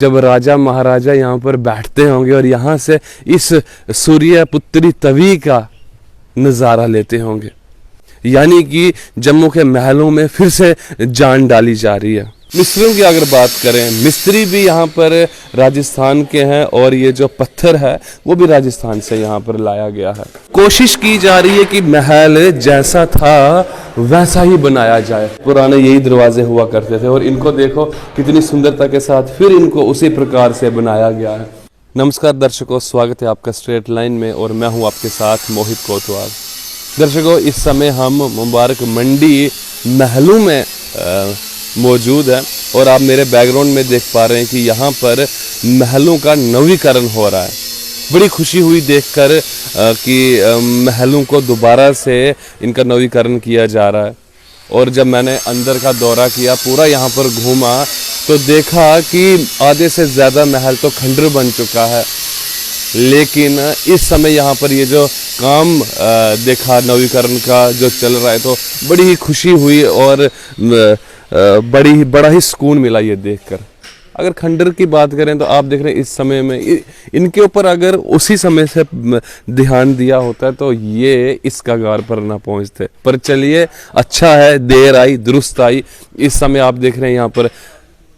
जब राजा महाराजा यहाँ पर बैठते होंगे और यहाँ से इस सूर्य पुत्री तवी का नज़ारा लेते होंगे, यानी कि जम्मू के महलों में फिर से जान डाली जा रही है। मिस्त्रियों की अगर बात करें, मिस्त्री भी यहाँ पर राजस्थान के हैं और ये जो पत्थर है वो भी राजस्थान से यहाँ पर लाया गया है। कोशिश की जा रही है कि महल जैसा था वैसा ही बनाया जाए। पुराने यही दरवाजे हुआ करते थे और इनको देखो कितनी सुंदरता के साथ फिर इनको उसी प्रकार से बनाया गया है। नमस्कार दर्शकों, स्वागत है आपका स्ट्रेट लाइन में और मैं हूँ आपके साथ मोहित कोतवाल। दर्शकों, इस समय हम मुबारक मंडी महलों में मौजूद है और आप मेरे बैकग्राउंड में देख पा रहे हैं कि यहाँ पर महलों का नवीकरण हो रहा है। बड़ी खुशी हुई देखकर कि महलों को दोबारा से इनका नवीकरण किया जा रहा है। और जब मैंने अंदर का दौरा किया, पूरा यहाँ पर घूमा, तो देखा कि आधे से ज़्यादा महल तो खंडर बन चुका है। लेकिन इस समय यहाँ पर ये जो काम देखा नवीकरण का जो चल रहा है, तो बड़ी ही खुशी हुई और बड़ा ही सुकून मिला ये देखकर। अगर खंडर की बात करें तो आप देख रहे हैं इस समय में इनके ऊपर अगर उसी समय से ध्यान दिया होता तो ये इस कगार पर ना पहुंचते। पर चलिए, अच्छा है, देर आई दुरुस्त आई। इस समय आप देख रहे हैं यहाँ पर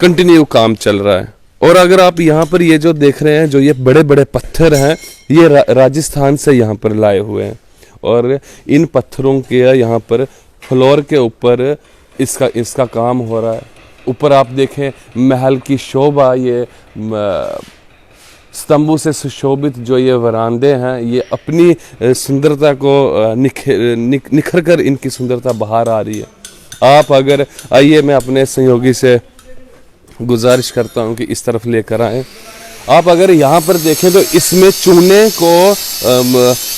कंटिन्यू काम चल रहा है। और अगर आप यहाँ पर ये जो देख रहे हैं, जो ये बड़े बड़े पत्थर हैं, ये राजस्थान से यहाँ पर लाए हुए हैं और इन पत्थरों के यहाँ पर फ्लोर के ऊपर इसका काम हो रहा है। ऊपर आप देखें महल की शोभा, ये स्तंभों से सुशोभित जो ये वरांदे हैं, ये अपनी सुंदरता को निखर कर इनकी सुंदरता बाहर आ रही है। आप अगर आइए, मैं अपने सहयोगी से गुजारिश करता हूं कि इस तरफ लेकर आए। आप अगर यहाँ पर देखें तो इसमें चूने को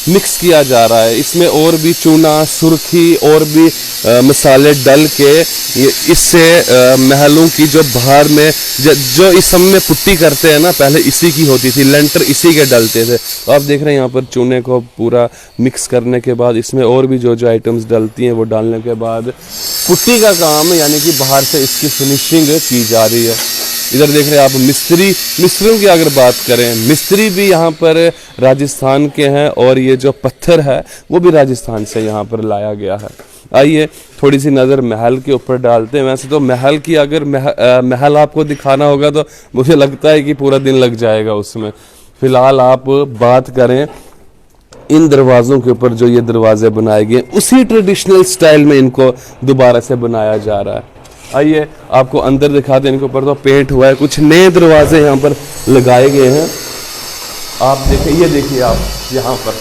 मिक्स किया जा रहा है। इसमें और भी चूना, सुर्खी और भी मसाले डाल के इससे महलों की जो बाहर में जो इस सब में पुट्टी करते हैं ना, पहले इसी की होती थी, लेंटर इसी के डलते थे। तो आप देख रहे हैं यहाँ पर चूने को पूरा मिक्स करने के बाद इसमें और भी जो आइटम्स डलती हैं वो डालने के बाद पुट्टी का काम, यानी कि बाहर से इसकी फिनिशिंग की जा रही है। इधर देख रहे हैं आप मिस्त्रियों की अगर बात करें, मिस्त्री भी यहाँ पर राजस्थान के हैं और ये जो पत्थर है वो भी राजस्थान से यहाँ पर लाया गया है। आइए थोड़ी सी नज़र महल के ऊपर डालते हैं। वैसे तो महल की अगर महल आपको दिखाना होगा तो मुझे लगता है कि पूरा दिन लग जाएगा उसमें। फिलहाल आप बात करें इन दरवाज़ों के ऊपर, जो ये दरवाजे बनाए गए उसी ट्रेडिशनल स्टाइल में इनको दोबारा से बनाया जा रहा है। आइए आपको अंदर दिखाते हैं। इनके ऊपर तो पेंट हुआ है, कुछ नए दरवाजे यहाँ पर लगाए गए हैं। आप देखिए, ये देखिए आप यहाँ पर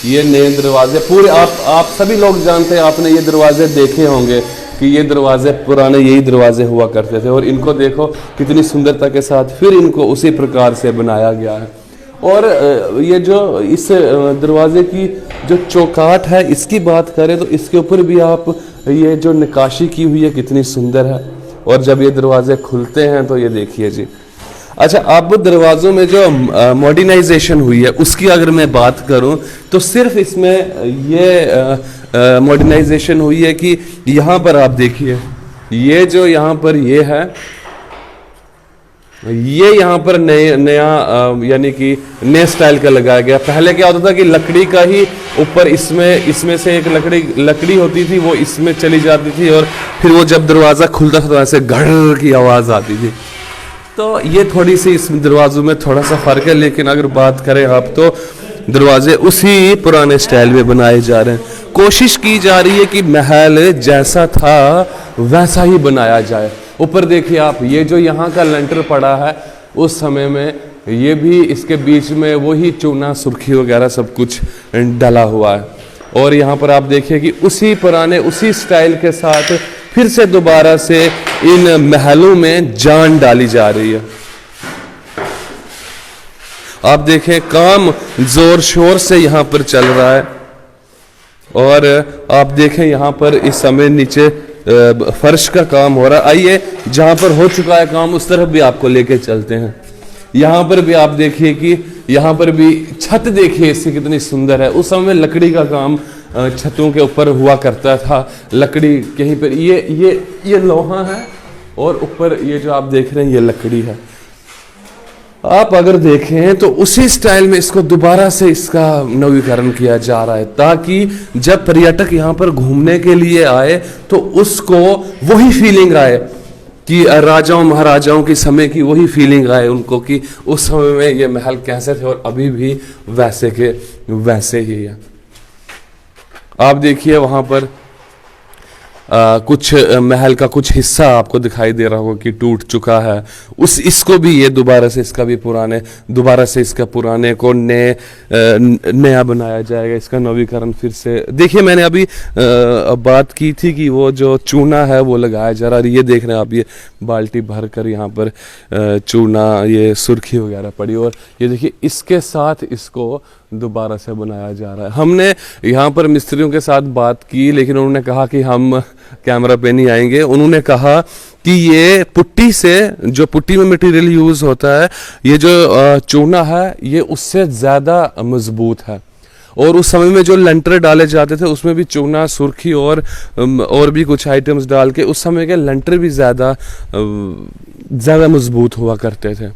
ये नए दरवाजे पूरे, आप सभी लोग जानते हैं, आपने ये दरवाजे देखे होंगे कि ये दरवाजे पुराने यही दरवाजे हुआ करते थे और इनको देखो कितनी सुंदरता के साथ फिर इनको उसी प्रकार से बनाया गया है। और ये जो इस दरवाजे की जो चौकाट है, इसकी बात करें तो इसके ऊपर भी आप ये जो नक्काशी की हुई है कितनी सुंदर है। और जब ये दरवाजे खुलते हैं तो ये देखिए जी। अच्छा, अब दरवाज़ों में जो मॉडर्नाइजेशन हुई है उसकी अगर मैं बात करूं तो सिर्फ इसमें ये मॉडर्नाइजेशन हुई है कि यहाँ पर आप देखिए, ये जो यहाँ पर ये है, ये यहाँ पर नया यानी कि नए स्टाइल का लगाया गया। पहले क्या होता था कि लकड़ी का ही ऊपर इसमें से एक लकड़ी होती थी, वो इसमें चली जाती थी और फिर वो जब दरवाज़ा खुलता था तो ऐसे घड़ की आवाज़ आती थी। तो ये थोड़ी सी इस दरवाज़ों में थोड़ा सा फ़र्क है। लेकिन अगर बात करें आप तो दरवाजे उसी पुराने स्टाइल में बनाए जा रहे हैं। कोशिश की जा रही है कि महल जैसा था वैसा ही बनाया जाए। ऊपर देखिए आप, ये जो यहाँ का लेंटर पड़ा है उस समय में ये भी इसके बीच में वही चूना, सुर्खी वगैरह सब कुछ डला हुआ है। और यहाँ पर आप देखिए कि उसी पुराने उसी स्टाइल के साथ फिर से दोबारा से इन महलों में जान डाली जा रही है। आप देखें काम जोर शोर से यहाँ पर चल रहा है। और आप देखें यहाँ पर इस समय नीचे फर्श का काम हो रहा है। आइए जहाँ पर हो चुका है काम उस तरफ भी आपको लेके चलते हैं। यहाँ पर भी आप देखिए कि यहाँ पर भी छत देखिए इसकी कितनी सुंदर है। उस समय लकड़ी का काम छतों के ऊपर हुआ करता था, लकड़ी कहीं पर ये लोहा है और ऊपर ये जो आप देख रहे हैं ये लकड़ी है। आप अगर देखें तो उसी स्टाइल में इसको दोबारा से इसका नवीकरण किया जा रहा है, ताकि जब पर्यटक यहाँ पर घूमने के लिए आए तो उसको वही फीलिंग आए कि राजाओं महाराजाओं के समय की वही फीलिंग आए उनको, कि उस समय में ये महल कैसे थे और अभी भी वैसे के वैसे ही है। आप देखिए वहां पर कुछ महल का कुछ हिस्सा आपको दिखाई दे रहा होगा कि टूट चुका है। इसको भी ये दोबारा से इसका पुराने को नया बनाया जाएगा, इसका नवीकरण फिर से। देखिए मैंने अभी बात की थी कि वो जो चूना है वो लगाया जा रहा है। ये देख रहे हैं आप, ये बाल्टी भर कर यहाँ पर चूना, ये सुर्खी वगैरह पड़ी, और ये देखिए इसके साथ इसको दोबारा से बनाया जा रहा है। हमने यहाँ पर मिस्त्रियों के साथ बात की, लेकिन उन्होंने कहा कि हम कैमरा पे नहीं आएंगे। उन्होंने कहा कि ये पुट्टी से, जो पुट्टी में मटेरियल यूज होता है, ये जो चूना है ये उससे ज़्यादा मजबूत है। और उस समय में जो लंटर डाले जाते थे उसमें भी चूना, सुर्खी और भी कुछ आइटम्स डाल के उस समय के लंटर भी ज़्यादा मजबूत हुआ करते थे।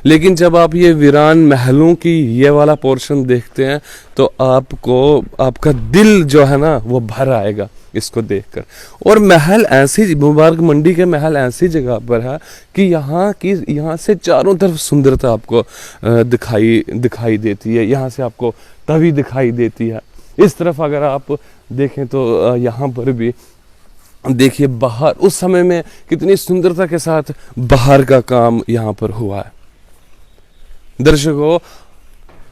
लेकिन जब आप ये वीरान महलों की ये वाला पोर्शन देखते हैं तो आपका दिल जो है ना वो भर आएगा इसको देखकर। और महल ऐसी, मुबारक मंडी के महल ऐसी जगह पर है कि यहाँ से चारों तरफ सुंदरता आपको दिखाई देती है। यहाँ से आपको तवी दिखाई देती है। इस तरफ अगर आप देखें तो यहाँ पर भी देखिए बाहर उस समय में कितनी सुंदरता के साथ बाहर का काम यहाँ पर हुआ है। दर्शकों,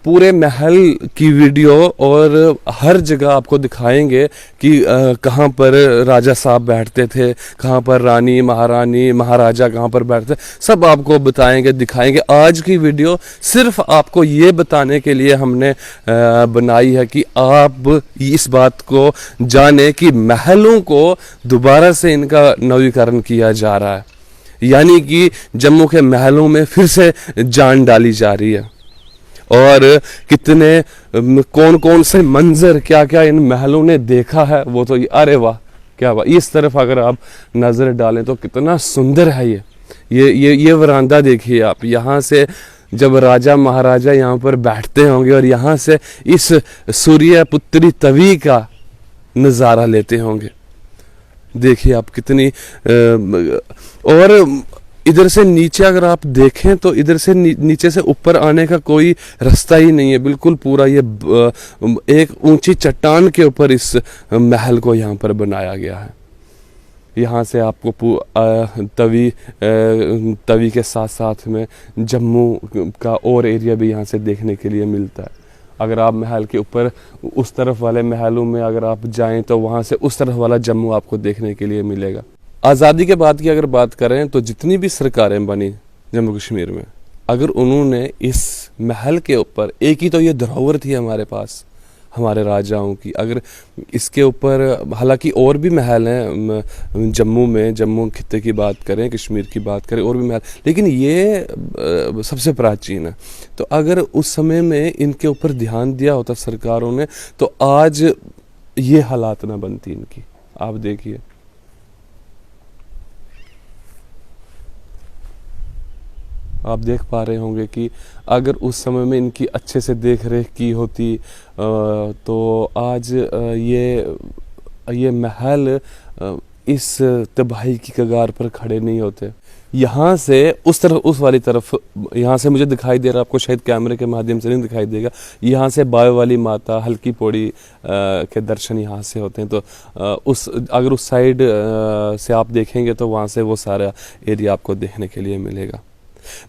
पूरे महल की वीडियो और हर जगह आपको दिखाएंगे कि कहाँ पर राजा साहब बैठते थे, कहाँ पर रानी महारानी महाराजा कहाँ पर बैठते, सब आपको बताएंगे, दिखाएंगे। आज की वीडियो सिर्फ आपको ये बताने के लिए हमने बनाई है कि आप इस बात को जाने कि महलों को दोबारा से इनका नवीकरण किया जा रहा है, यानी कि जम्मू के महलों में फिर से जान डाली जा रही है। और कितने कौन कौन से मंजर, क्या क्या इन महलों ने देखा है वो तो अरे वाह क्या वाह। इस तरफ अगर आप नजर डालें तो कितना सुंदर है ये वरांदा देखिए आप। यहाँ से जब राजा महाराजा यहाँ पर बैठते होंगे और यहाँ से इस सूर्य पुत्री तवी का नज़ारा लेते होंगे, देखिए आप कितनी। और इधर से नीचे अगर आप देखें तो इधर से नीचे से ऊपर आने का कोई रास्ता ही नहीं है, बिल्कुल पूरा ये एक ऊंची चट्टान के ऊपर इस महल को यहाँ पर बनाया गया है। यहाँ से आपको तवी के साथ साथ में जम्मू का और एरिया भी यहाँ से देखने के लिए मिलता है। अगर आप महल के ऊपर उस तरफ वाले महलों में अगर आप जाएं तो वहाँ से उस तरफ वाला जम्मू आपको देखने के लिए मिलेगा। आज़ादी के बाद की अगर बात करें तो जितनी भी सरकारें बनी जम्मू कश्मीर में, अगर उन्होंने इस महल के ऊपर, एक ही तो ये धरोहर थी हमारे पास हमारे राजाओं की, अगर इसके ऊपर, हालांकि और भी महल हैं जम्मू में, जम्मू खित्ते की बात करें, कश्मीर की बात करें, और भी महल, लेकिन ये सबसे प्राचीन है। तो अगर उस समय में इनके ऊपर ध्यान दिया होता सरकारों ने तो आज ये हालात ना बनती इनकी। आप देखिए आप देख पा रहे होंगे कि अगर उस समय में इनकी अच्छे से देख रेख की होती तो आज ये महल इस तबाही की कगार पर खड़े नहीं होते। यहाँ से उस तरफ, उस वाली तरफ, यहाँ से मुझे दिखाई दे रहा, आपको शायद कैमरे के माध्यम से नहीं दिखाई देगा, यहाँ से बावे वाली माता, हल्की पौड़ी के दर्शन यहाँ से होते हैं। तो अगर उस साइड से आप देखेंगे तो वहाँ से वो सारा एरिया आपको देखने के लिए मिलेगा।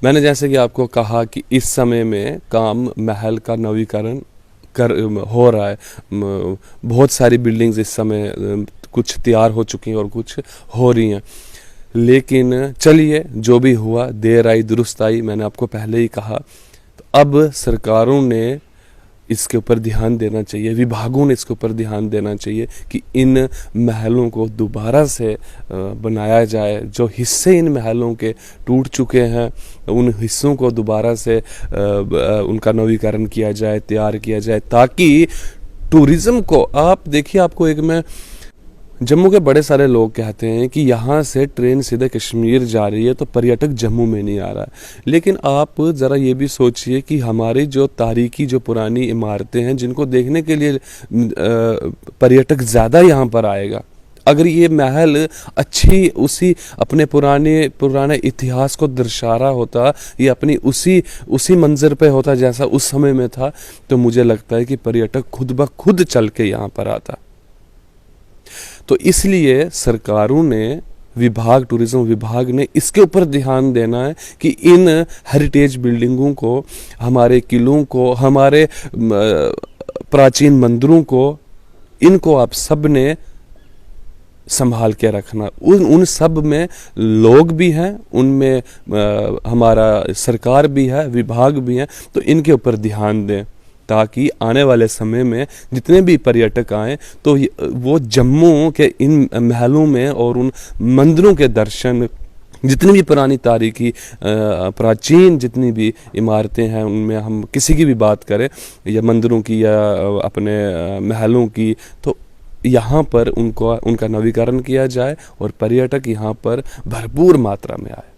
मैंने जैसे कि आपको कहा कि इस समय में काम महल का नवीकरण हो रहा है। बहुत सारी बिल्डिंग्स इस समय कुछ तैयार हो चुकी हैं और कुछ हो रही हैं। लेकिन चलिए, जो भी हुआ देर आई दुरुस्त आई, मैंने आपको पहले ही कहा। तो अब सरकारों ने इसके ऊपर ध्यान देना चाहिए, विभागों ने इसके ऊपर ध्यान देना चाहिए कि इन महलों को दोबारा से बनाया जाए। जो हिस्से इन महलों के टूट चुके हैं उन हिस्सों को दोबारा से उनका नवीकरण किया जाए, तैयार किया जाए, ताकि टूरिज्म को, आप देखिए, आपको एक मैं जम्मू के बड़े सारे लोग कहते हैं कि यहाँ से ट्रेन सीधे कश्मीर जा रही है तो पर्यटक जम्मू में नहीं आ रहा है, लेकिन आप ज़रा ये भी सोचिए कि हमारी जो तारीखी जो पुरानी इमारतें हैं जिनको देखने के लिए पर्यटक ज़्यादा यहाँ पर आएगा, अगर ये महल अच्छी उसी अपने पुराने इतिहास को दर्शा रहा होता, ये अपनी उसी मंजर पे होता जैसा उस समय में था, तो मुझे लगता है कि पर्यटक खुद ब खुद चल के यहाँ पर आता। तो इसलिए सरकारों ने टूरिज्म विभाग ने इसके ऊपर ध्यान देना है कि इन हेरिटेज बिल्डिंगों को, हमारे किलों को, हमारे प्राचीन मंदिरों को, इनको आप सब ने संभाल के रखना। उन सब में लोग भी हैं, उनमें हमारा सरकार भी है, विभाग भी हैं, तो इनके ऊपर ध्यान दें ताकि आने वाले समय में जितने भी पर्यटक आएँ तो वो जम्मू के इन महलों में और उन मंदिरों के दर्शन, जितनी भी पुरानी तारीखी प्राचीन जितनी भी इमारतें हैं उनमें हम किसी की भी बात करें, या मंदिरों की या अपने महलों की, तो यहाँ पर उनका नवीकरण किया जाए और पर्यटक यहाँ पर भरपूर मात्रा में आए।